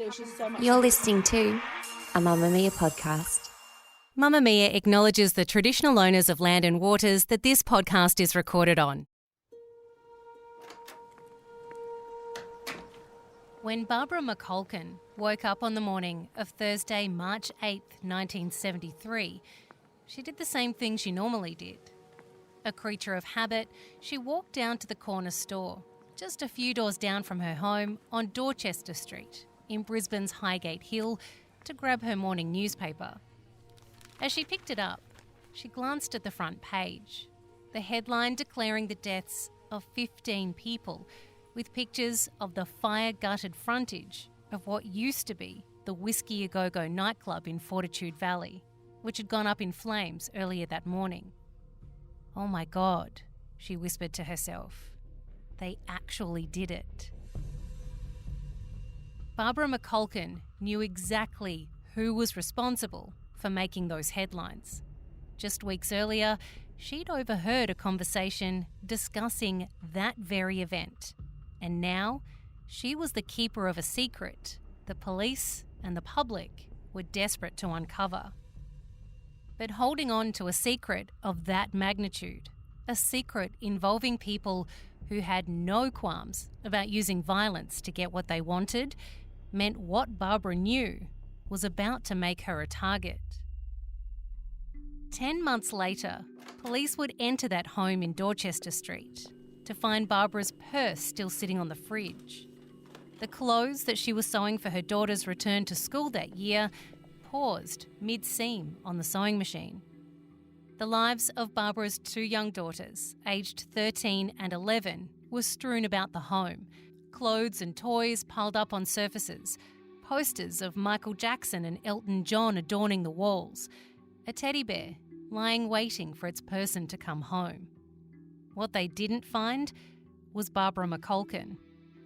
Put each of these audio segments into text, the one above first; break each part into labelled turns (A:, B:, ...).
A: There's just so much.
B: You're listening to a Mamma Mia podcast.
C: Mamma Mia acknowledges the traditional owners of land and waters that this podcast is recorded on. When Barbara McCulkin woke up on the morning of Thursday, March 8th, 1973, she did the same thing she normally did. A creature of habit, she walked down to the corner store, just a few doors down from her home on Dorchester Street in Brisbane's Highgate Hill, to grab her morning newspaper. As she picked it up, she glanced at the front page, the headline declaring the deaths of 15 people, with pictures of the fire-gutted frontage of what used to be the Whisky Au Go Go nightclub in Fortitude Valley, which had gone up in flames earlier that morning. "Oh my God," she whispered to herself. They actually did it. Barbara McCulkin knew exactly who was responsible for making those headlines. Just weeks earlier, she'd overheard a conversation discussing that very event. And now, she was the keeper of a secret the police and the public were desperate to uncover. But holding on to a secret of that magnitude, a secret involving people who had no qualms about using violence to get what they wanted, meant what Barbara knew was about to make her a target. 10 months later, police would enter that home in Dorchester Street to find Barbara's purse still sitting on the fridge. The clothes that she was sewing for her daughter's return to school that year paused mid-seam on the sewing machine. The lives of Barbara's two young daughters, aged 13 and 11, were strewn about the home, clothes and toys piled up on surfaces, posters of Michael Jackson and Elton John adorning the walls, a teddy bear lying waiting for its person to come home. What they didn't find was Barbara McCulkin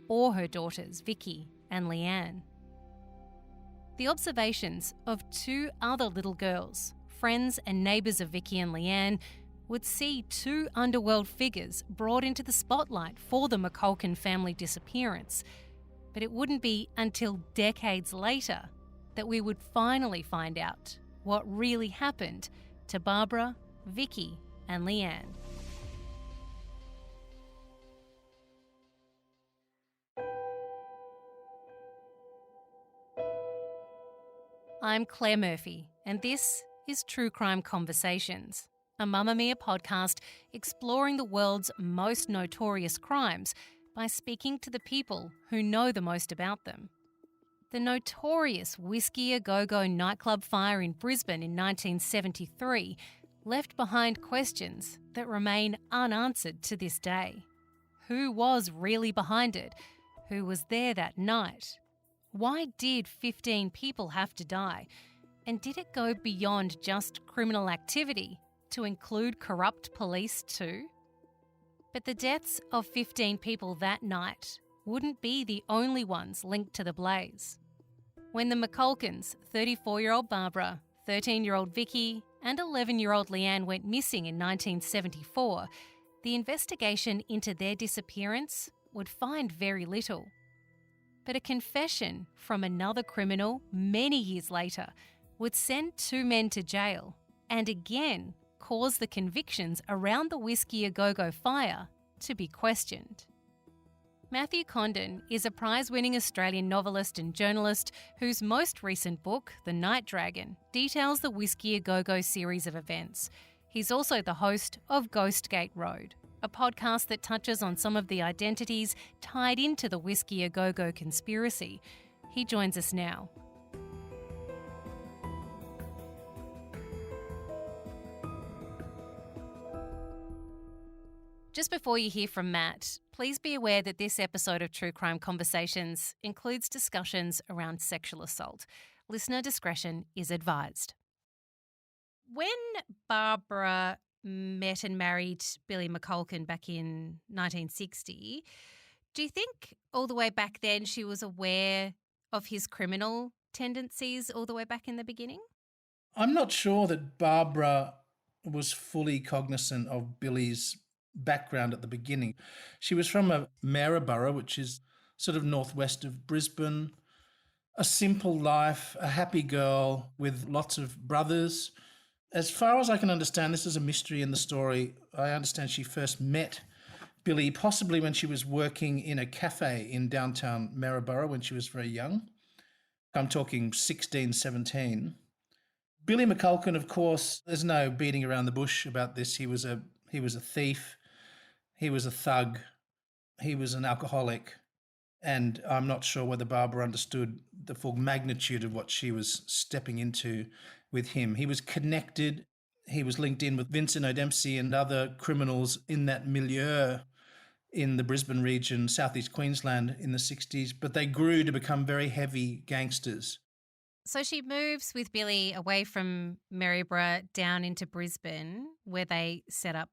C: or her daughters Vicky and Leanne. The observations of two other little girls, friends and neighbours of Vicky and Leanne, would see two underworld figures brought into the spotlight for the McCulkin family disappearance. But it wouldn't be until decades later that we would finally find out what really happened to Barbara, Vicky and Leanne. I'm Claire Murphy, and this is True Crime Conversations, a Mamma Mia podcast exploring the world's most notorious crimes by speaking to the people who know the most about them. The notorious Whisky Au Go Go nightclub fire in Brisbane in 1973 left behind questions that remain unanswered to this day. Who was really behind it? Who was there that night? Why did 15 people have to die? And did it go beyond just criminal activity to include corrupt police too? But the deaths of 15 people that night wouldn't be the only ones linked to the blaze. When the McCulkins, 34-year-old Barbara, 13-year-old Vicky and 11-year-old Leanne went missing in 1974, the investigation into their disappearance would find very little. But a confession from another criminal many years later would send two men to jail and again cause the convictions around the Whisky Au Go Go fire to be questioned. Matthew Condon is a prize-winning Australian novelist and journalist whose most recent book, The Night Dragon, details the Whisky Au Go Go series of events. He's also the host of Ghostgate Road, a podcast that touches on some of the identities tied into the Whisky Au Go Go conspiracy. He joins us now. Just before you hear from Matt, please be aware that this episode of True Crime Conversations includes discussions around sexual assault. Listener discretion is advised. When Barbara met and married Billy McCulkin back in 1960, do you think all the way back then she was aware of his criminal tendencies all the way back in the beginning?
D: I'm not sure that Barbara was fully cognizant of Billy's background at the beginning. She was from a Maryborough, which is sort of northwest of Brisbane. a simple life, a happy girl with lots of brothers. As far as I can understand, this is a mystery in the story. I understand she first met Billy possibly when she was working in a cafe in downtown Maryborough when she was very young. I'm talking 16, 17. Billy McCulkin, of course, there's no beating around the bush about this. He was a thief, he was a thug, he was an alcoholic, and I'm not sure whether Barbara understood the full magnitude of what she was stepping into with him. He was connected, he was linked in with Vincent O'Dempsey and other criminals in that milieu in the Brisbane region, southeast Queensland in the 60s, but they grew to become very heavy gangsters.
C: So she moves with Billy away from Maryborough down into Brisbane, where they set up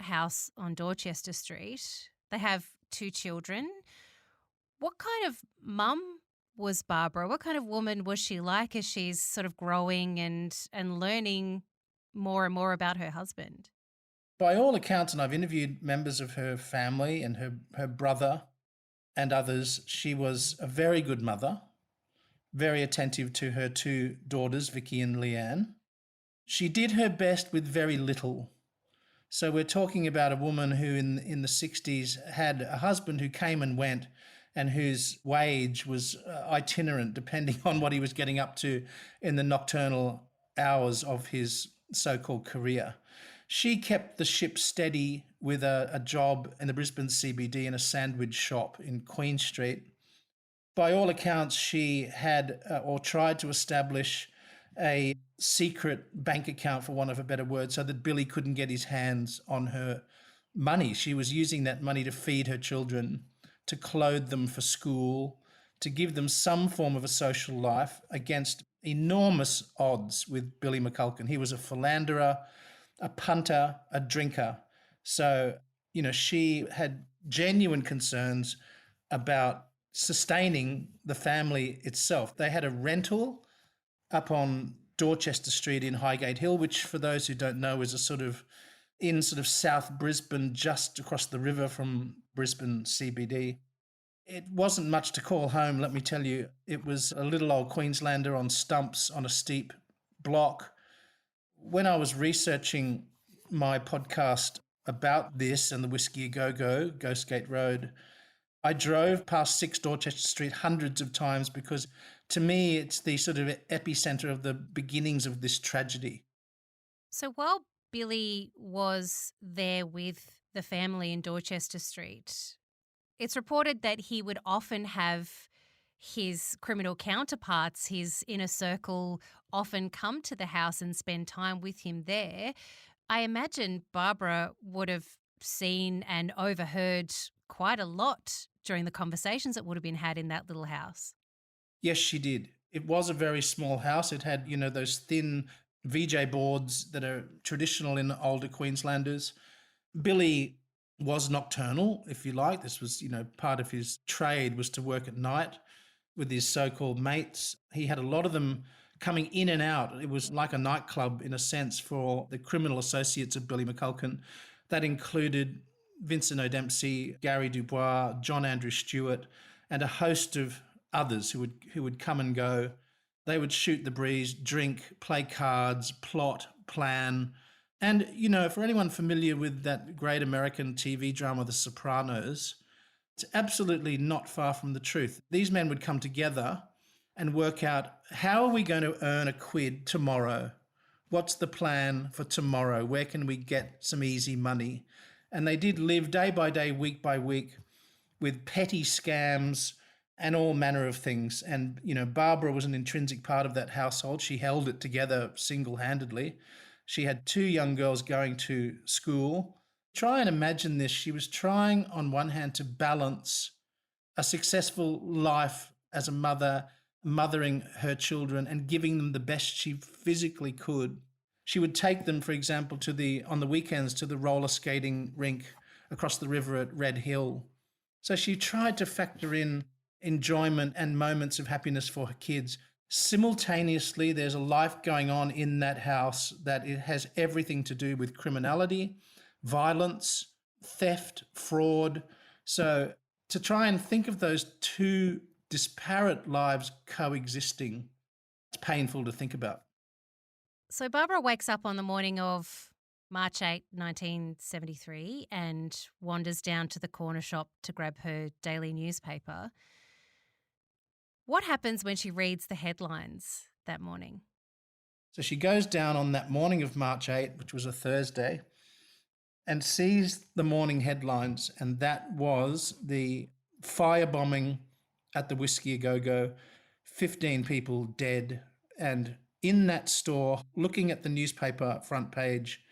C: a house on Dorchester Street. They have 2 children. What kind of mum was Barbara? What kind of woman was she like as she's sort of growing and learning more and more about her husband?
D: By all accounts, and I've interviewed members of her family and her brother and others, she was a very good mother, very attentive to her 2 daughters, Vicky and Leanne. She did her best with very little. So we're talking about a woman who in the 60s had a husband who came and went and whose wage was itinerant depending on what he was getting up to in the nocturnal hours of his so-called career. She kept the ship steady with a job in the Brisbane CBD in a sandwich shop in Queen Street. By all accounts, she had or tried to establish a secret bank account, for want of a better word, so that Billy couldn't get his hands on her money. She was using that money to feed her children, to clothe them for school, to give them some form of a social life against enormous odds with Billy McCulkin. He was a philanderer, a punter, a drinker. So, she had genuine concerns about sustaining the family itself. They had a rental up on Dorchester Street in Highgate Hill, which for those who don't know is a sort of South Brisbane, just across the river from Brisbane CBD. It wasn't much to call home, let me tell you. It was a little old Queenslander on stumps on a steep block. When I was researching my podcast about this and the Whisky Au Go Go, Ghostgate Road, I drove past 6 Dorchester Street hundreds of times because to me it's the sort of epicenter of the beginnings of this tragedy.
C: So while Billy was there with the family in Dorchester Street, it's reported that he would often have his criminal counterparts, his inner circle, often come to the house and spend time with him there. I imagine Barbara would have seen and overheard quite a lot during the conversations that would have been had in that little house.
D: Yes, she did. It was a very small house. It had, those thin VJ boards that are traditional in older Queenslanders. Billy was nocturnal, if you like. This was, part of his trade was to work at night with his so-called mates. He had a lot of them coming in and out. It was like a nightclub in a sense for the criminal associates of Billy McCulkin. That included Vincent O'Dempsey, Gary Dubois, John Andrew Stewart, and a host of others who would come and go. They would shoot the breeze, drink, play cards, plot, plan. And, for anyone familiar with that great American TV drama, The Sopranos, it's absolutely not far from the truth. These men would come together and work out, how are we going to earn a quid tomorrow? What's the plan for tomorrow? Where can we get some easy money? And they did live day by day, week by week, with petty scams and all manner of things. And, Barbara was an intrinsic part of that household. She held it together single-handedly. She had 2 young girls going to school. Try and imagine this. She was trying, on one hand, to balance a successful life as a mother, mothering her children and giving them the best she physically could. She would take them, for example, on the weekends to the roller skating rink across the river at Red Hill. So she tried to factor in enjoyment and moments of happiness for her kids. Simultaneously, there's a life going on in that house that it has everything to do with criminality, violence, theft, fraud. So to try and think of those 2 disparate lives coexisting. It's painful to think about.
C: So Barbara wakes up on the morning of March 8, 1973 and wanders down to the corner shop to grab her daily newspaper. What happens when she reads the headlines that morning?
D: So she goes down on that morning of March 8, which was a Thursday, and sees the morning headlines, and that was the firebombing at the Whisky Au Go Go, 15 people dead. And in that store, looking at the newspaper front page,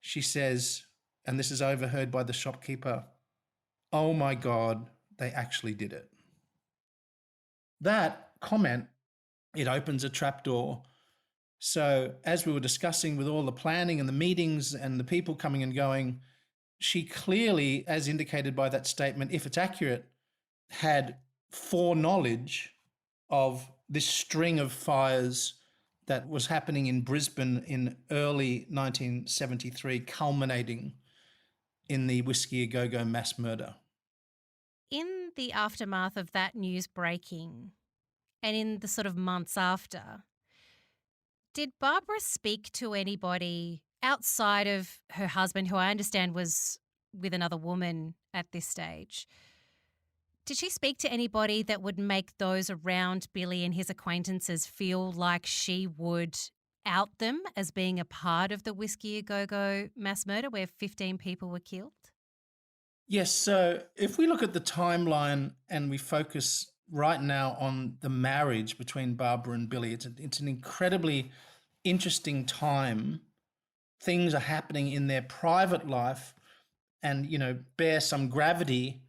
D: she says, and this is overheard by the shopkeeper, "Oh my God, they actually did it." That comment, it opens a trapdoor. So as we were discussing with all the planning and the meetings and the people coming and going, she clearly, as indicated by that statement, if it's accurate, had foreknowledge of this string of fires that was happening in Brisbane in early 1973, culminating in the Whisky Au Go Go mass murder.
C: In the aftermath of that news breaking and in the sort of months after, did Barbara speak to anybody outside of her husband, who I understand was with another woman at this stage? Did she speak to anybody that would make those around Billy and his acquaintances feel like she would out them as being a part of the Whisky Au Go Go mass murder where 15 people were killed?
D: Yes, so if we look at the timeline and we focus right now on the marriage between Barbara and Billy, it's an incredibly interesting time. Things are happening in their private life and, bear some gravity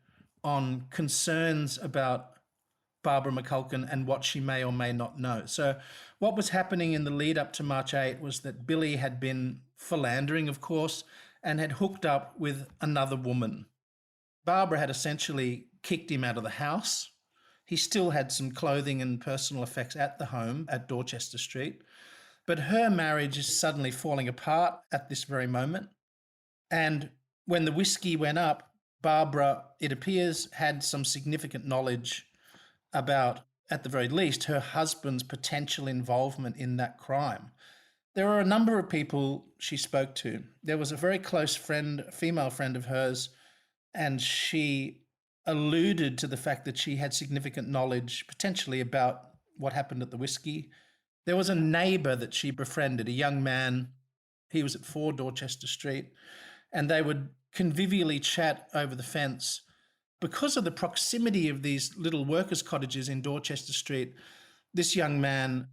D: on concerns about Barbara McCulkin and what she may or may not know. So what was happening in the lead up to March 8 was that Billy had been philandering, of course, and had hooked up with another woman. Barbara had essentially kicked him out of the house. He still had some clothing and personal effects at the home at Dorchester Street. But her marriage is suddenly falling apart at this very moment. And when the whiskey went up, Barbara, it appears, had some significant knowledge about, at the very least, her husband's potential involvement in that crime. There are a number of people she spoke to. There was a very close friend, a female friend of hers, and she alluded to the fact that she had significant knowledge potentially about what happened at the whiskey. There was a neighbour that she befriended, a young man. He was at 4 Dorchester Street, and they would convivially chat over the fence. Because of the proximity of these little workers' cottages in Dorchester Street, this young man,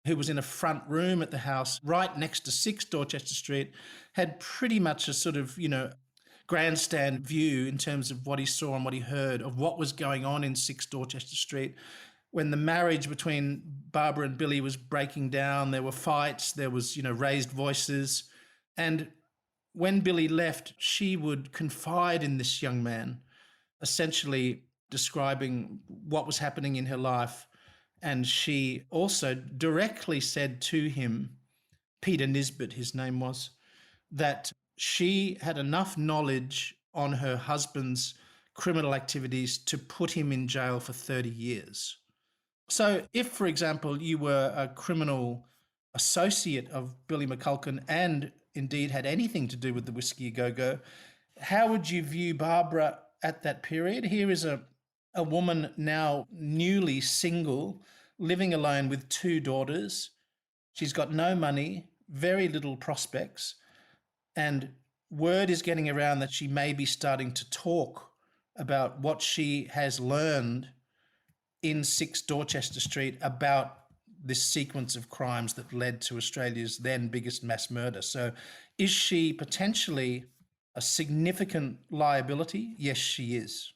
D: who was in a front room at the house right next to 6 Dorchester Street, had pretty much a sort of, grandstand view in terms of what he saw and what he heard of what was going on in 6 Dorchester Street. When the marriage between Barbara and Billy was breaking down, there were fights, there was, raised voices. And when Billy left, she would confide in this young man, essentially describing what was happening in her life. And she also directly said to him, Peter Nisbet, his name was, that she had enough knowledge on her husband's criminal activities to put him in jail for 30 years. So if, for example, you were a criminal associate of Billy McCulkin and indeed had anything to do with the Whisky Au Go Go, how would you view Barbara at that period? Here is a woman now newly single, living alone with 2 daughters. She's got no money, very little prospects, and word is getting around that she may be starting to talk about what she has learned in 6 Dorchester Street about this sequence of crimes that led to Australia's then biggest mass murder. So is she potentially a significant liability? Yes, she is.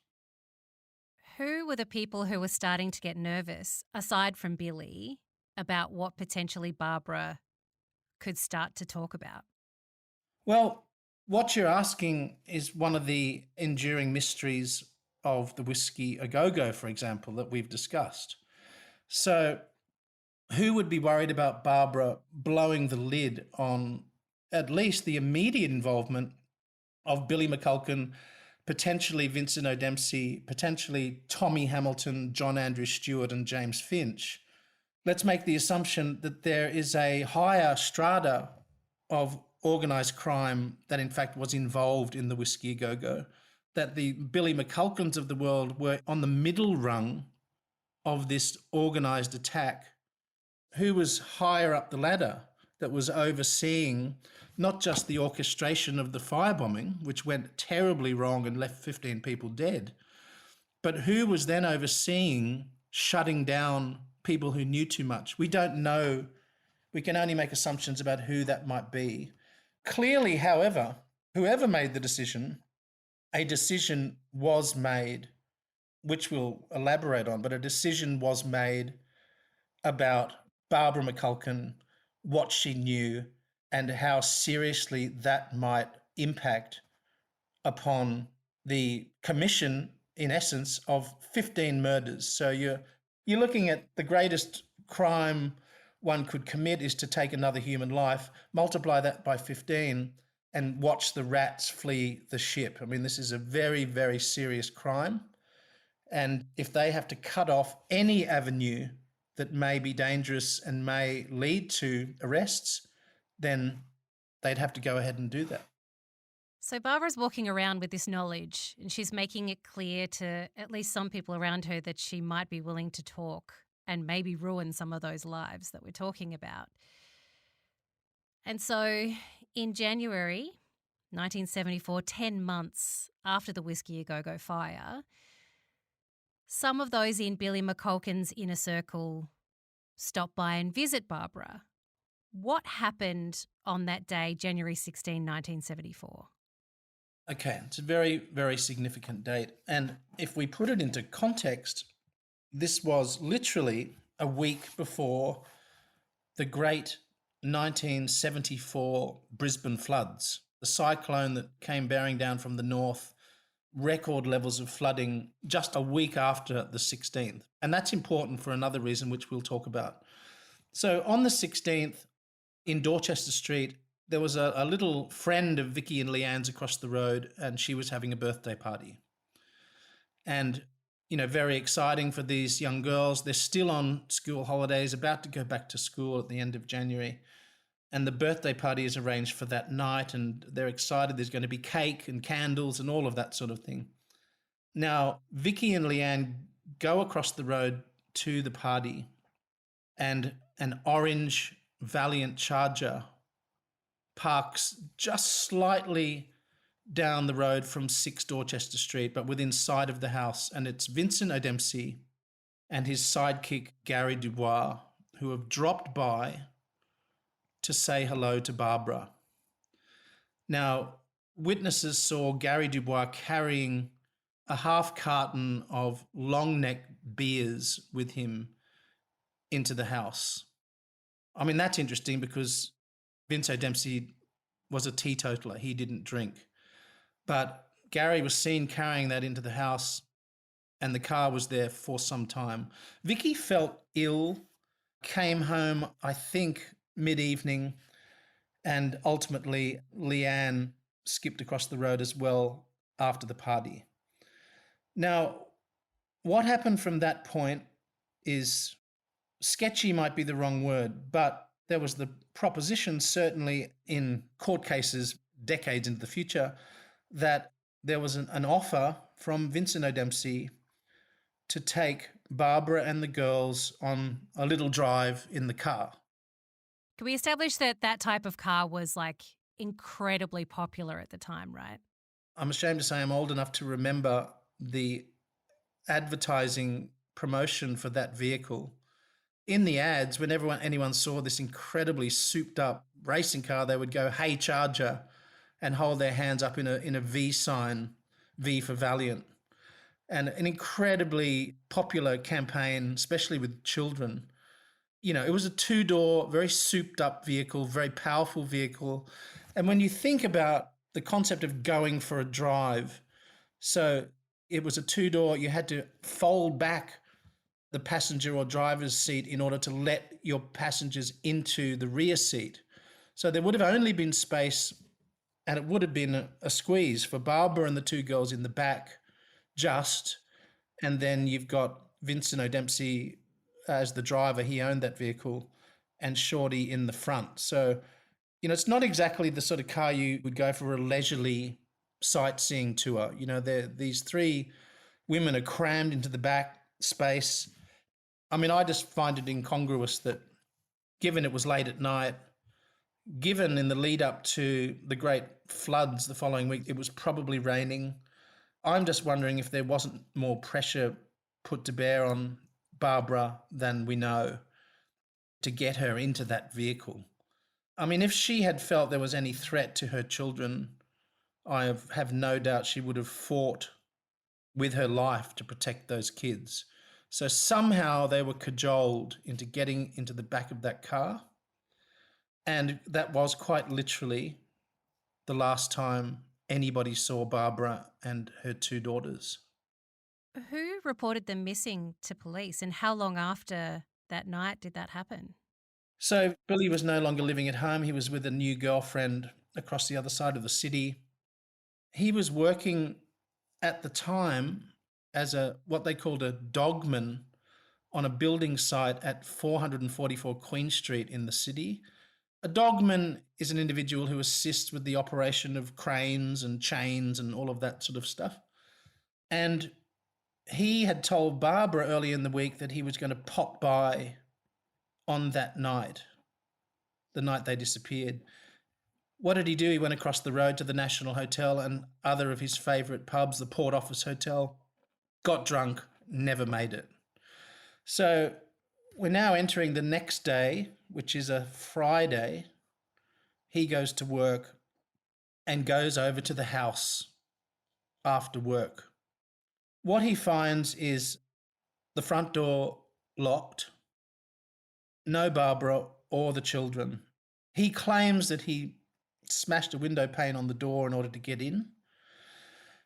C: Who were the people who were starting to get nervous, aside from Billy, about what potentially Barbara could start to talk about?
D: Well, what you're asking is one of the enduring mysteries of the Whisky Au Go Go, for example, that we've discussed. So who would be worried about Barbara blowing the lid on at least the immediate involvement of Billy McCulkin, potentially Vincent O'Dempsey, potentially Tommy Hamilton, John Andrew Stewart, and James Finch, let's make the assumption that there is a higher strata of organised crime that in fact was involved in the Whisky Au Go Go, that the Billy McCulkins of the world were on the middle rung of this organised attack. Who was higher up the ladder that was overseeing not just the orchestration of the firebombing, which went terribly wrong and left 15 people dead, but who was then overseeing shutting down people who knew too much? We don't know. We can only make assumptions about who that might be. Clearly, however, whoever made the decision, a decision was made, which we'll elaborate on, but a decision was made about Barbara McCulkin, what she knew, and how seriously that might impact upon the commission, in essence, of 15 murders. So you're looking at the greatest crime one could commit is to take another human life, multiply that by 15, and watch the rats flee the ship. I mean, this is a very, very serious crime. And if they have to cut off any avenue that may be dangerous and may lead to arrests, then they'd have to go ahead and do that.
C: So Barbara's walking around with this knowledge and she's making it clear to at least some people around her that she might be willing to talk and maybe ruin some of those lives that we're talking about. And so in January 1974, 10 months after the Whisky Au Go Go fire, some of those in Billy McCulkin's inner circle stop by and visit Barbara. What happened on that day, January 16, 1974?
D: Okay, it's a very, very significant date. And if we put it into context, this was literally a week before the great 1974 Brisbane floods, the cyclone that came bearing down from the north, record levels of flooding just a week after the 16th. And that's important for another reason, which we'll talk about. So on the 16th, in Dorchester Street, there was a little friend of Vicky and Leanne's across the road, and she was having a birthday party. And, you know, very exciting for these young girls. They're still on school holidays, about to go back to school at the end of January. And the birthday party is arranged for that night, and they're excited. There's going to be cake and candles and all of that sort of thing. Now, Vicky and Leanne go across the road to the party, and an orange Valiant Charger parks just slightly down the road from 6 Dorchester Street, but within sight of the house. And it's Vincent O'Dempsey and his sidekick, Gary Dubois, who have dropped by to say hello to Barbara. Now, witnesses saw Gary Dubois carrying a half carton of long neck beers with him into the house. I mean, that's interesting because Vince O'Dempsey was a teetotaler. He didn't drink. But Gary was seen carrying that into the house, and the car was there for some time. Vicky felt ill, came home, I think, mid-evening, and ultimately Leanne skipped across the road as well after the party. Now, what happened from that point is sketchy might be the wrong word, but there was the proposition, certainly in court cases decades into the future, that there was an offer from Vincent O'Dempsey to take Barbara and the girls on a little drive in the car.
C: Can we establish that that type of car was like incredibly popular at the time, right?
D: I'm ashamed to say I'm old enough to remember the advertising promotion for that vehicle. In the ads, when anyone saw this incredibly souped up racing car, they would go, "Hey, Charger," and hold their hands up in a V sign, V for Valiant. And an incredibly popular campaign, especially with children. You know, it was a 2-door, very souped up vehicle, very powerful vehicle. And when you think about the concept of going for a drive, so it was a 2-door, you had to fold back the passenger or driver's seat in order to let your passengers into the rear seat. So there would have only been space And it would have been a squeeze for Barbara and the two girls in the back, and then you've got Vincent O'Dempsey as the driver. He owned that vehicle, and Shorty in the front. So, it's not exactly the sort of car you would go for a leisurely sightseeing tour. These three women are crammed into the back space. I mean, I just find it incongruous that, given it was late at night, given in the lead up to the great floods the following week, it was probably raining. I'm just wondering if there wasn't more pressure put to bear on Barbara than we know to get her into that vehicle. I mean, if she had felt there was any threat to her children, I have no doubt she would have fought with her life to protect those kids. So somehow they were cajoled into getting into the back of that car. And that was quite literally the last time anybody saw Barbara and her two daughters.
C: Who reported them missing to police, and how long after that night did that happen?
D: So Billy was no longer living at home. He was with a new girlfriend across the other side of the city. He was working at the time as what they called a dogman on a building site at 444 Queen Street in the city. A dogman is an individual who assists with the operation of cranes and chains and all of that sort of stuff. And he had told Barbara early in the week that he was going to pop by on that night, the night they disappeared. What did he do? He went across the road to the National Hotel and other of his favourite pubs, the Port Office Hotel, got drunk, never made it. So we're now entering the next day, which is a Friday. He goes to work and goes over to the house after work. What he finds is the front door locked, no Barbara or the children. He claims that he smashed a window pane on the door in order to get in.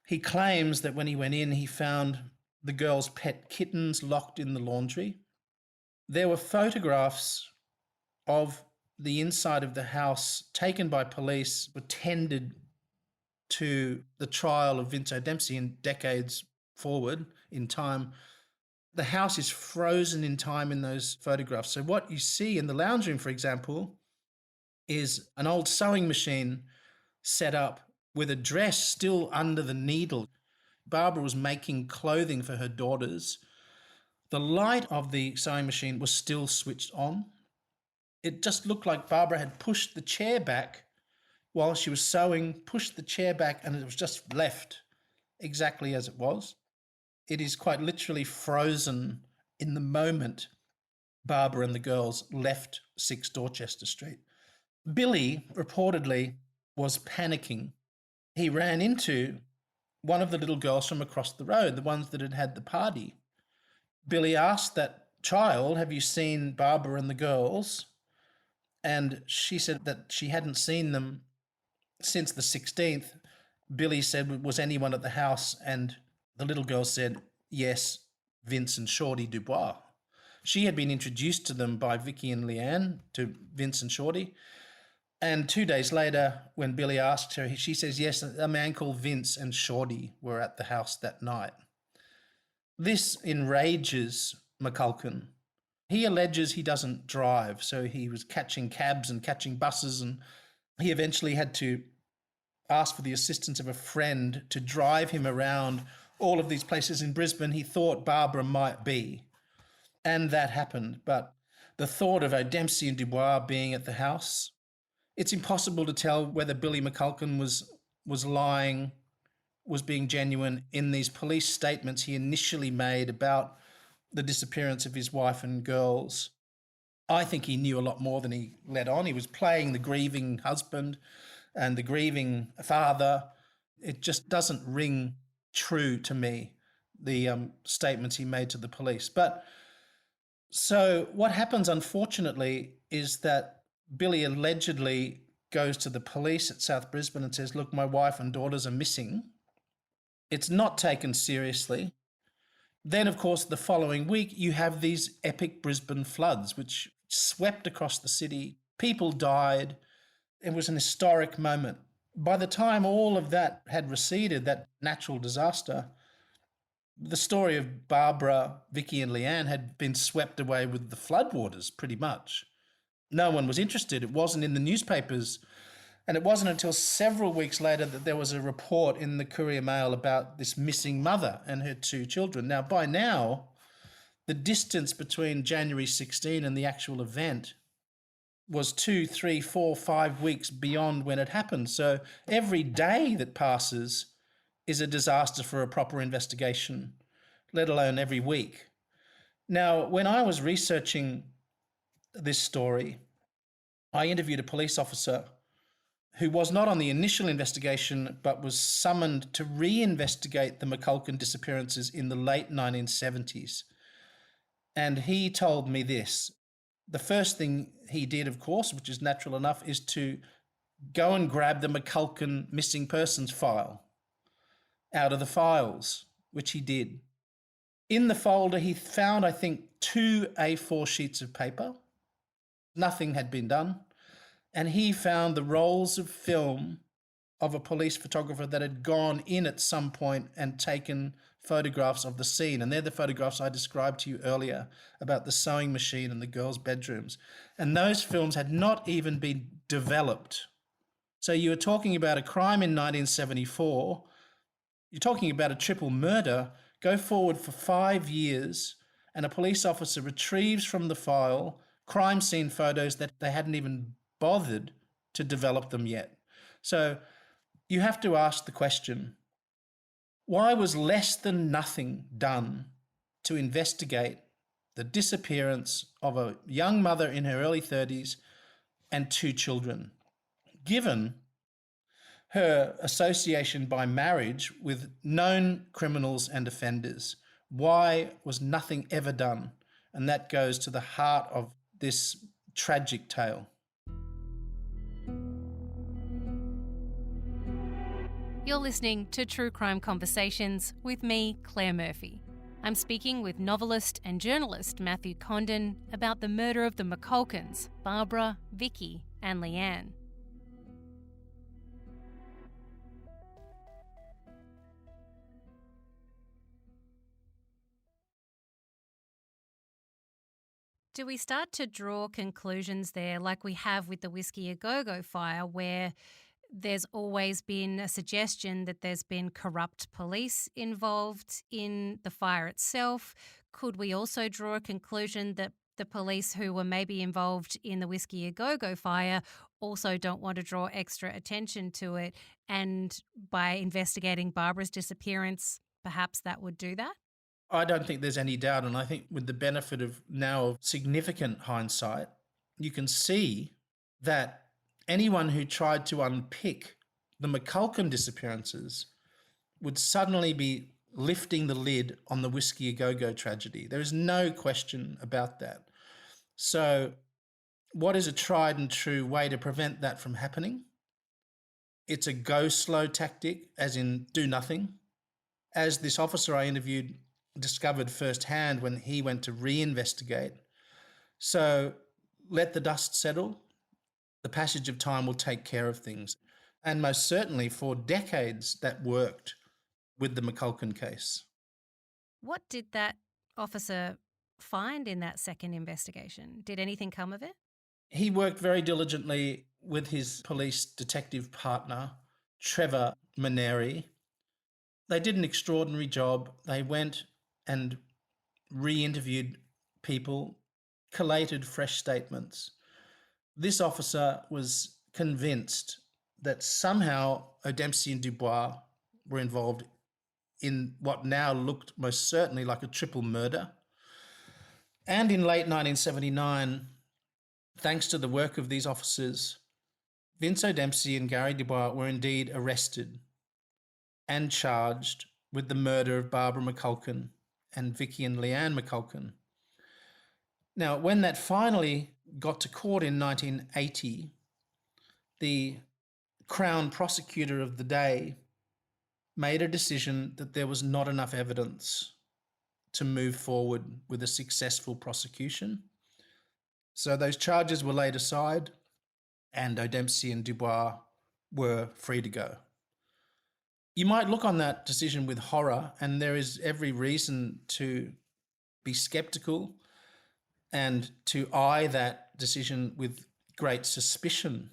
D: He claims that when he went in, he found the girls' pet kittens locked in the laundry. There were photographs of the inside of the house taken by police, attended to the trial of Vince O'Dempsey in decades forward in time. The house is frozen in time in those photographs. So what you see in the lounge room, for example, is an old sewing machine set up with a dress still under the needle. Barbara was making clothing for her daughters. The light of the sewing machine was still switched on. It just looked like Barbara had pushed the chair back while she was sewing, pushed the chair back, and it was just left exactly as it was. It is quite literally frozen in the moment Barbara and the girls left 6 Dorchester Street. Billy reportedly was panicking. He ran into one of the little girls from across the road, the ones that had had the party. Billy asked that child, "Have you seen Barbara and the girls?" And she said that she hadn't seen them since the 16th. Billy said, "Was anyone at the house?" And the little girl said, "Yes, Vince and Shorty Dubois." She had been introduced to them by Vicky and Leanne, to Vince and Shorty. And 2 days later, when Billy asked her, she says, yes, a man called Vince and Shorty were at the house that night. This enrages McCulkin. He alleges he doesn't drive, so he was catching cabs and catching buses, and he eventually had to ask for the assistance of a friend to drive him around all of these places in Brisbane he thought Barbara might be. And that happened. But the thought of O'Dempsey and Dubois being at the house, it's impossible to tell whether Billy McCulkin was lying, was being genuine in these police statements he initially made about the disappearance of his wife and girls. I think he knew a lot more than he let on. He was playing the grieving husband and the grieving father. It just doesn't ring true to me, the statements he made to the police. But so what happens, unfortunately, is that Billy allegedly goes to the police at South Brisbane and says, "Look, my wife and daughters are missing." It's not taken seriously. Then, of course, the following week, you have these epic Brisbane floods, which swept across the city. People died. It was an historic moment. by the time all of that had receded, that natural disaster, the story of Barbara, Vicky, and Leanne had been swept away with the floodwaters pretty much. No one was interested. It wasn't in the newspapers. And it wasn't until several weeks later that there was a report in the Courier Mail about this missing mother and her two children. Now, by now, the distance between January 16 and the actual event was 2, 3, 4, 5 weeks beyond when it happened. So every day that passes is a disaster for a proper investigation, let alone every week. Now, when I was researching this story, I interviewed a police officer who was not on the initial investigation but was summoned to re-investigate the McCulkin disappearances in the late 1970s. And he told me this. The first thing he did, of course, which is natural enough, is to go and grab the McCulkin missing persons file out of the files, which he did. In the folder, he found, I think, 2 A4 sheets of paper. Nothing had been done. And he found the rolls of film of a police photographer that had gone in at some point and taken photographs of the scene. And they're the photographs I described to you earlier about the sewing machine and the girls' bedrooms. And those films had not even been developed. So you were talking about a crime in 1974. You're talking about a triple murder. Go forward for 5 years, and a police officer retrieves from the file crime scene photos that they hadn't even bothered to develop them yet. So you have to ask the question, why was less than nothing done to investigate the disappearance of a young mother in her early 30s and 2 children, given her association by marriage with known criminals and offenders? Why was nothing ever done? And that goes to the heart of this tragic tale.
C: You're listening to True Crime Conversations with me, Claire Murphy. I'm speaking with novelist and journalist Matthew Condon about the murder of the McCulkins, Barbara, Vicky and Leanne. Do we start to draw conclusions there like we have with the Whisky Au Go Go fire, where there's always been a suggestion that there's been corrupt police involved in the fire itself? Could we also draw a conclusion that the police who were maybe involved in the Whisky Au Go Go fire also don't want to draw extra attention to it, and by investigating Barbara's disappearance, perhaps that would do that?
D: I don't think there's any doubt, and I think with the benefit of now of significant hindsight, you can see that anyone who tried to unpick the McCulkin disappearances would suddenly be lifting the lid on the Whisky Au Go Go tragedy. There is no question about that. So what is a tried and true way to prevent that from happening? It's a go slow tactic, as in do nothing. As this officer I interviewed discovered firsthand when he went to reinvestigate. So let the dust settle. The passage of time will take care of things. And most certainly for decades that worked with the McCulkin case.
C: What did that officer find in that second investigation? Did anything come of it?
D: He worked very diligently with his police detective partner, Trevor Maneri. They did an extraordinary job. They went and re-interviewed people, collated fresh statements. This officer was convinced that somehow O'Dempsey and Dubois were involved in what now looked most certainly like a triple murder. And in late 1979, thanks to the work of these officers, Vince O'Dempsey and Gary Dubois were indeed arrested and charged with the murder of Barbara McCulkin and Vicky and Leanne McCulkin. Now, when that finally got to court in 1980, the Crown prosecutor of the day made a decision that there was not enough evidence to move forward with a successful prosecution. So those charges were laid aside, and O'Dempsey and Dubois were free to go. You might look on that decision with horror, and there is every reason to be skeptical and to eye that decision with great suspicion.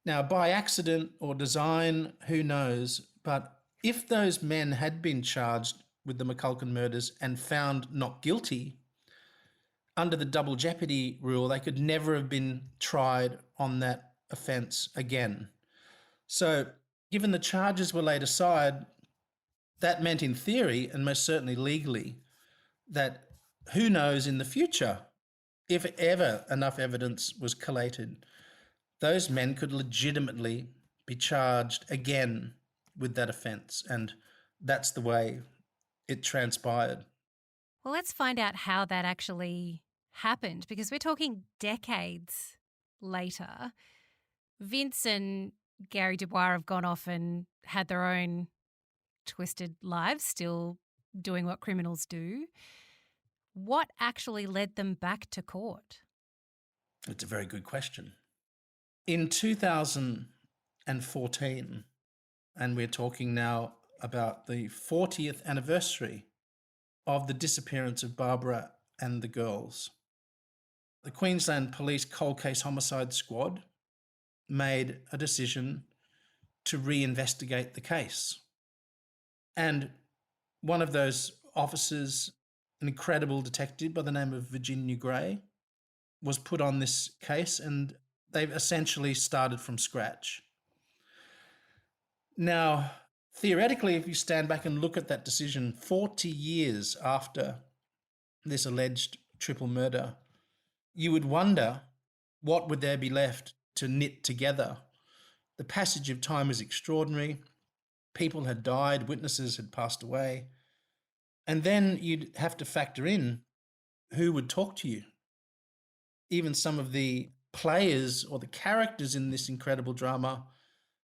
D: Now, by accident or design, who knows? But if those men had been charged with the McCulkin murders and found not guilty, under the double jeopardy rule, they could never have been tried on that offence again. So, given the charges were laid aside, that meant in theory, and most certainly legally, that who knows in the future, if ever enough evidence was collated, those men could legitimately be charged again with that offence. And that's the way it transpired.
C: Well, let's find out how that actually happened, because we're talking decades later. Vince and Gary Dubois have gone off and had their own twisted lives, still doing what criminals do. What actually led them back to court?
D: It's a very good question. In 2014, and we're talking now about the 40th anniversary of the disappearance of Barbara and the girls, the Queensland Police Cold Case Homicide Squad made a decision to reinvestigate the case. And one of those officers, an incredible detective by the name of Virginia Gray, was put on this case, and they've essentially started from scratch. Now, theoretically, if you stand back and look at that decision 40 years after this alleged triple murder, you would wonder what would there be left to knit together. The passage of time is extraordinary. People had died, witnesses had passed away. And then you'd have to factor in who would talk to you. Even some of the players or the characters in this incredible drama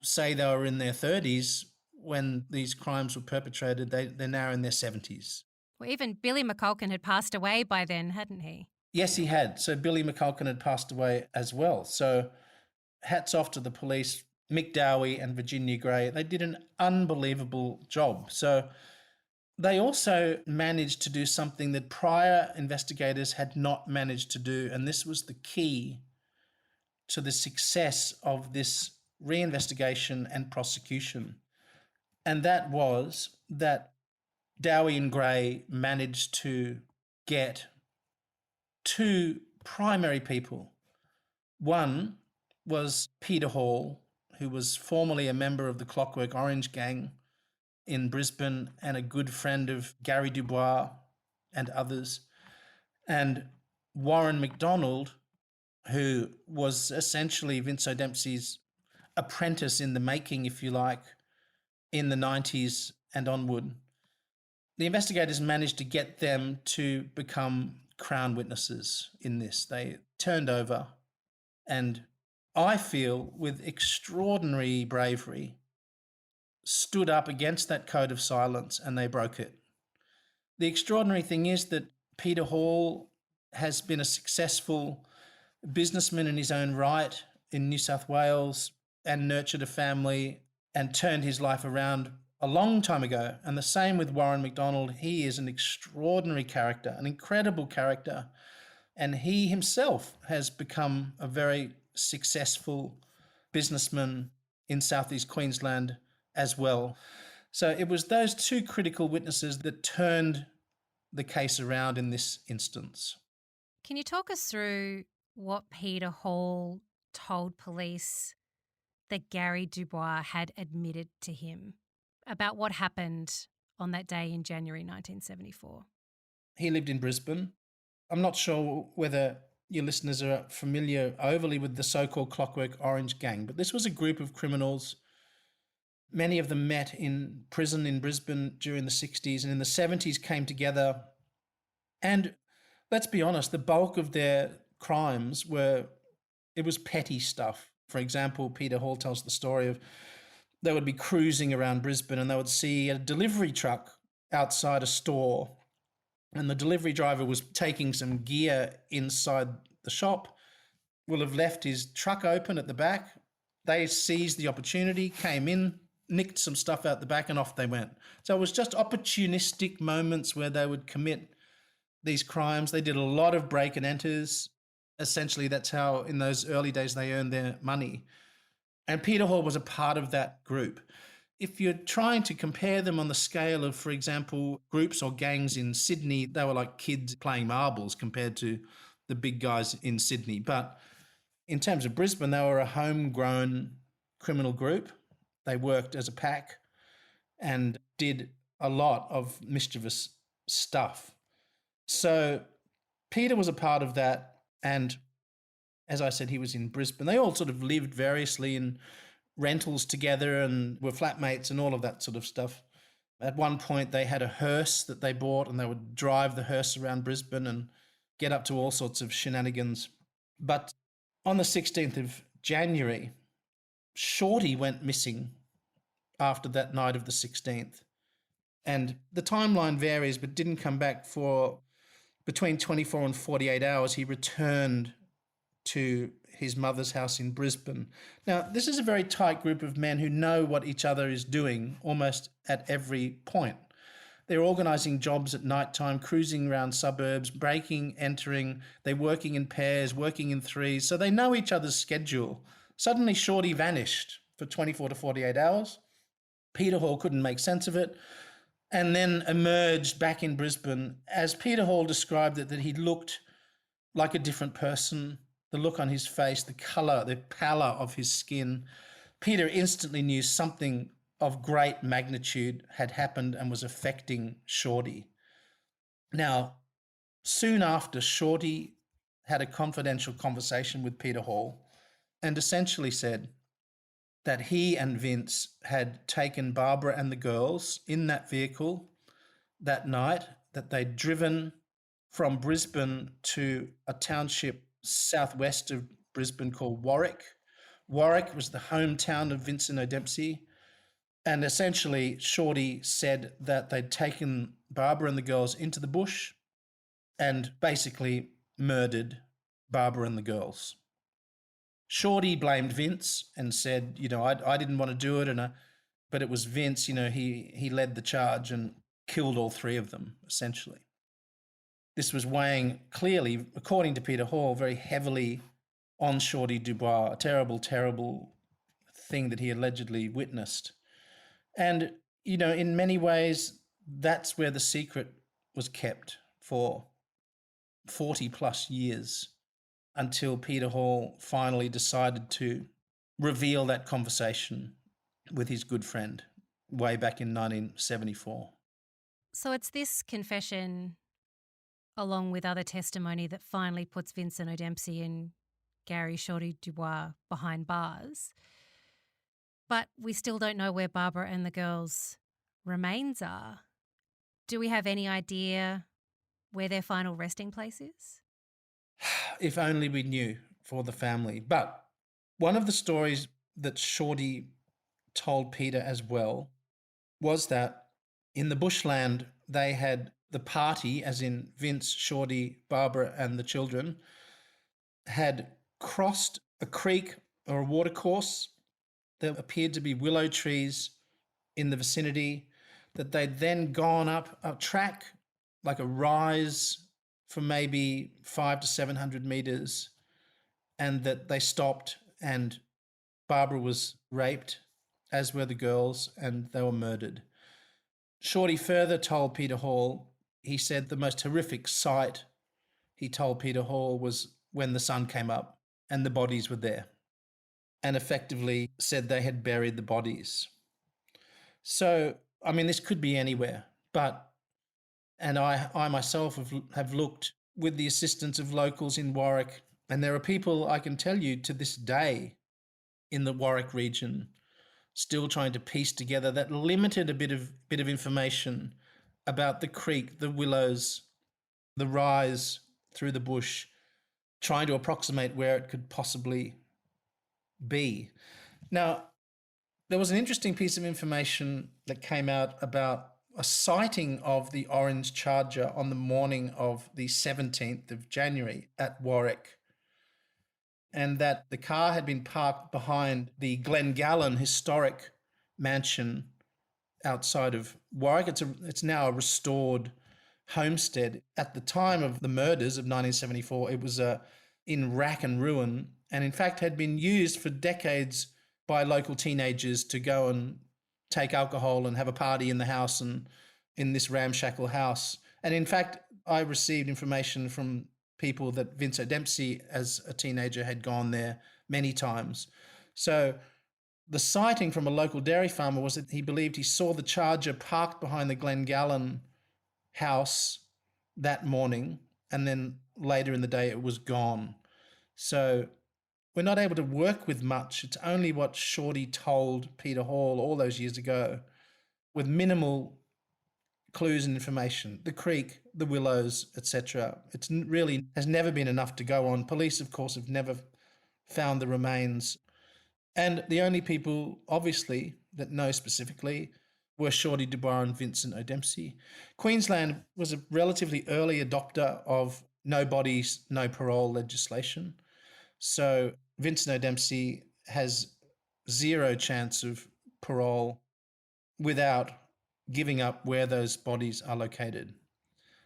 D: say they were in their 30s when these crimes were perpetrated. They're now in their 70s.
C: Well, even Billy McCulkin had passed away by then, hadn't he?
D: Yes, he had. So Billy McCulkin had passed away as well. So hats off to the police, Mick Dowie and Virginia Gray. They did an unbelievable job. So they also managed to do something that prior investigators had not managed to do, and this was the key to the success of this reinvestigation and prosecution. And that was that Dowie and Gray managed to get two primary people. One was Peter Hall, who was formerly a member of the Clockwork Orange gang in Brisbane and a good friend of Gary Dubois and others, and Warren McDonald, who was essentially Vince O'Dempsey's apprentice in the making, if you like, in the 90s and onward. The investigators managed to get them to become Crown witnesses in this. They turned over, and I feel with extraordinary bravery, stood up against that code of silence, and they broke it. The extraordinary thing is that Peter Hall has been a successful businessman in his own right in New South Wales and nurtured a family and turned his life around a long time ago. And the same with Warren McDonald. He is an extraordinary character, an incredible character. And he himself has become a very successful businessman in Southeast Queensland as well. So it was those two critical witnesses that turned the case around in this instance.
C: Can you talk us through what Peter Hall told police that Gary Dubois had admitted to him about what happened on that day in January 1974?
D: He lived in Brisbane. I'm not sure whether your listeners are familiar overly with the so-called Clockwork Orange gang, but this was a group of criminals. Many of them met in prison in Brisbane during the 60s, and in the 70s came together. And let's be honest, the bulk of their crimes it was petty stuff. For example, Peter Hall tells the story of they would be cruising around Brisbane and they would see a delivery truck outside a store, and the delivery driver was taking some gear inside the shop, will have left his truck open at the back, They seized the opportunity, came in, nicked some stuff out the back, and off they went. So it was just opportunistic moments where they would commit these crimes. They did a lot of break and enters. Essentially, that's how in those early days they earned their money. And Peter Hall was a part of that group. If you're trying to compare them on the scale of, for example, groups or gangs in Sydney, they were like kids playing marbles compared to the big guys in Sydney. But in terms of Brisbane, they were a homegrown criminal group. They worked as a pack and did a lot of mischievous stuff. So Peter was a part of that. And as I said, he was in Brisbane. They all sort of lived variously in rentals together and were flatmates and all of that sort of stuff. At one point, they had a hearse that they bought, and they would drive the hearse around Brisbane and get up to all sorts of shenanigans. But on the 16th of January, Shorty went missing after that night of the 16th. And the timeline varies, but didn't come back for between 24 and 48 hours. He returned to his mother's house in Brisbane. Now, this is a very tight group of men who know what each other is doing almost at every point. They're organising jobs at night time, cruising around suburbs, breaking, entering. They're working in pairs, working in threes, so they know each other's schedule. Suddenly, Shorty vanished for 24 to 48 hours. Peter Hall couldn't make sense of it, and then emerged back in Brisbane. As Peter Hall described it, that he looked like a different person. The look on his face, the colour, the pallor of his skin. Peter instantly knew something of great magnitude had happened and was affecting Shorty. Now, soon after, Shorty had a confidential conversation with Peter Hall and essentially said that he and Vince had taken Barbara and the girls in that vehicle that night, that they'd driven from Brisbane to a township southwest of Brisbane called Warwick. Warwick was the hometown of Vincent O'Dempsey. And essentially, Shorty said that they'd taken Barbara and the girls into the bush and basically murdered Barbara and the girls. Shorty blamed Vince and said, I didn't want to do it, but it was Vince, he led the charge and killed all three of them, essentially. This was weighing clearly, according to Peter Hall, very heavily on Shorty Dubois, a terrible, terrible thing that he allegedly witnessed. And, in many ways, that's where the secret was kept for 40 plus years until Peter Hall finally decided to reveal that conversation with his good friend way back in 1974.
C: So it's this confession, along with other testimony, that finally puts Vincent O'Dempsey and Gary Shorty Dubois behind bars. But we still don't know where Barbara and the girls' remains are. Do we have any idea where their final resting place is?
D: If only we knew for the family. But one of the stories that Shorty told Peter as well was that in the bushland, they had the party, as in Vince, Shorty, Barbara, and the children, had crossed a creek or a watercourse. There appeared to be willow trees in the vicinity, that they'd then gone up a track, like a rise for maybe 500 to 700 meters, and that they stopped and Barbara was raped, as were the girls, and they were murdered. Shorty further told Peter Hall, he said the most horrific sight, he told Peter Hall, was when the sun came up and the bodies were there, and effectively said they had buried the bodies. So, this could be anywhere, and I myself have looked with the assistance of locals in Warwick, and there are people, I can tell you, to this day in the Warwick region still trying to piece together that limited bit of information about the creek, the willows, the rise through the bush, trying to approximate where it could possibly be. Now, there was an interesting piece of information that came out about a sighting of the orange charger on the morning of the 17th of January at Warwick. and that the car had been parked behind the Glengallen historic mansion outside of Warwick. It's now a restored homestead. At the time of the murders of 1974, it was in rack and ruin, and in fact had been used for decades by local teenagers to go and take alcohol and have a party in the house and in this ramshackle house. And in fact, I received information from people that Vince O'Dempsey, as a teenager, had gone there many times. So the sighting from a local dairy farmer was that he believed he saw the Charger parked behind the Glengallen house that morning, and then later in the day it was gone. So we're not able to work with much. It's only what Shorty told Peter Hall all those years ago, with minimal clues and information. The creek, the willows, etc. It's really has never been enough to go on. Police, of course, have never found the remains. And the only people, obviously, that know specifically were Shorty Dubois and Vincent O'Dempsey. Queensland was a relatively early adopter of no bodies, no parole legislation. So Vincent O'Dempsey has zero chance of parole without giving up where those bodies are located.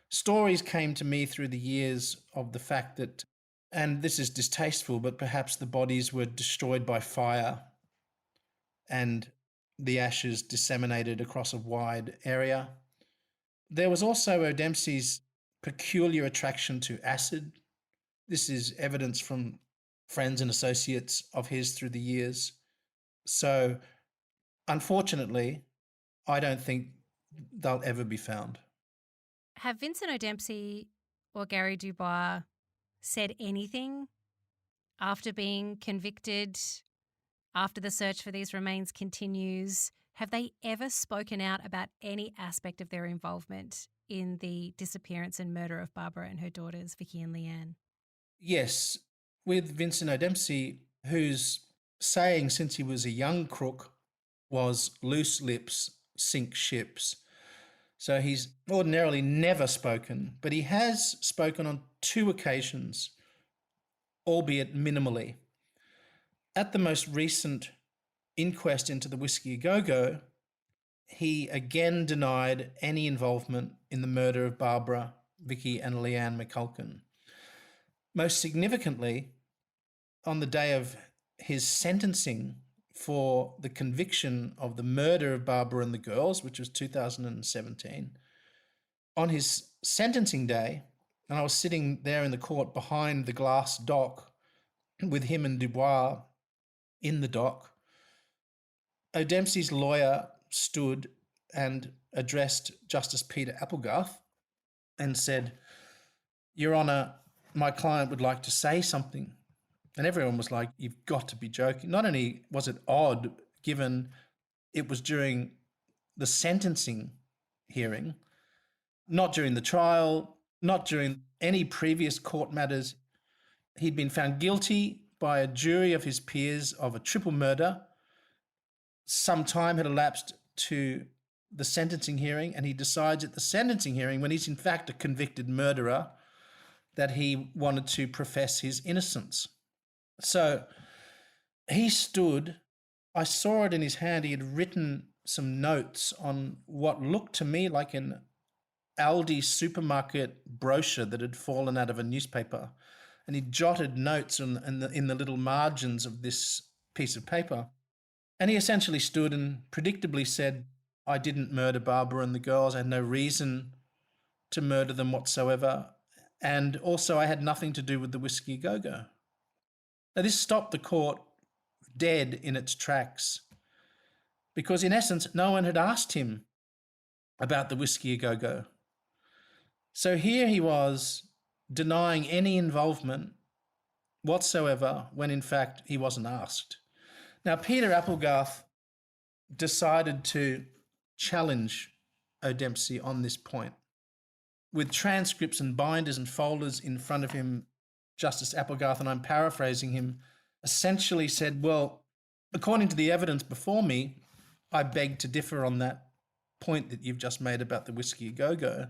D: Stories came to me through the years of the fact that, and this is distasteful, but perhaps the bodies were destroyed by fire and the ashes disseminated across a wide area. There was also O'Dempsey's peculiar attraction to acid. This is evidence from friends and associates of his through the years. So, unfortunately, I don't think they'll ever be found.
C: Have Vincent O'Dempsey or Gary Dubois said anything after being convicted, after the search for these remains continues? Have they ever spoken out about any aspect of their involvement in the disappearance and murder of Barbara and her daughters, Vicky and Leanne?
D: Yes, with Vincent O'Dempsey, whose saying since he was a young crook was loose lips sink ships. So he's ordinarily never spoken, but he has spoken on 2 occasions, albeit minimally. At the most recent inquest into the Whisky Au Go Go, he again denied any involvement in the murder of Barbara, Vicky and Leanne McCulkin. Most significantly, on the day of his sentencing for the conviction of the murder of Barbara and the girls, which was 2017, on his sentencing day, and I was sitting there in the court behind the glass dock with him and Dubois in the dock, O'Dempsey's lawyer stood and addressed Justice Peter Applegarth and said, "Your Honour, my client would like to say something." And everyone was like, "You've got to be joking." Not only was it odd, given it was during the sentencing hearing, not during the trial, not during any previous court matters. He'd been found guilty by a jury of his peers of a triple murder. Some time had elapsed to the sentencing hearing, and he decides at the sentencing hearing, when he's in fact a convicted murderer, that he wanted to profess his innocence. So he stood, I saw it in his hand, he had written some notes on what looked to me like an Aldi supermarket brochure that had fallen out of a newspaper. And he jotted notes in the little margins of this piece of paper. And he essentially stood and predictably said, "I didn't murder Barbara and the girls. I had no reason to murder them whatsoever. And also I had nothing to do with the Whisky Au Go Go." Now, this stopped the court dead in its tracks because, in essence, no one had asked him about the Whisky Au Go Go. So here he was denying any involvement whatsoever when, in fact, he wasn't asked. Now, Peter Applegarth decided to challenge O'Dempsey on this point. With transcripts and binders and folders in front of him, Justice Applegarth, and I'm paraphrasing him, essentially said, "Well, according to the evidence before me, I beg to differ on that point that you've just made about the Whisky Au Go Go,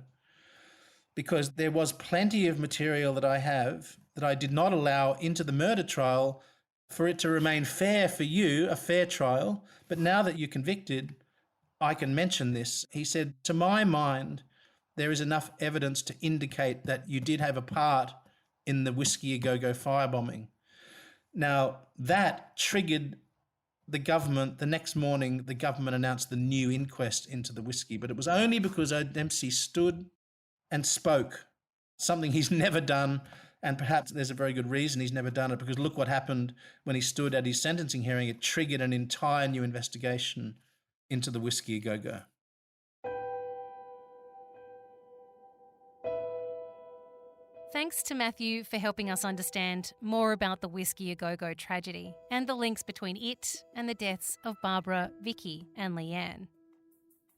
D: because there was plenty of material that I have that I did not allow into the murder trial for it to remain fair for you, a fair trial. But now that you're convicted, I can mention this. He said, to my mind, there is enough evidence to indicate that you did have a part in the Whisky Au Go Go firebombing. Now, that triggered the government. The next morning, the government announced the new inquest into the whiskey, but it was only because Dempsey stood and spoke, something he's never done, and perhaps there's a very good reason he's never done it, because look what happened when he stood at his sentencing hearing. It triggered an entire new investigation into the Whisky Au Go Go.
C: Thanks to Matthew for helping us understand more about the Whisky Au Go Go tragedy and the links between it and the deaths of Barbara, Vicky and Leanne.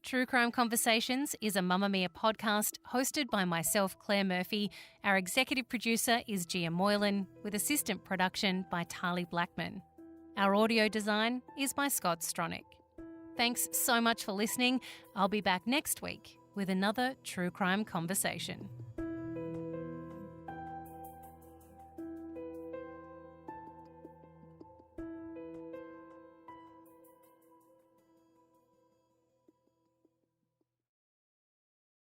C: True Crime Conversations is a Mamma Mia podcast hosted by myself, Claire Murphy. Our executive producer is Gia Moylan, with assistant production by Tahli Blackman. Our audio design is by Scott Stronach. Thanks so much for listening. I'll be back next week with another True Crime Conversation.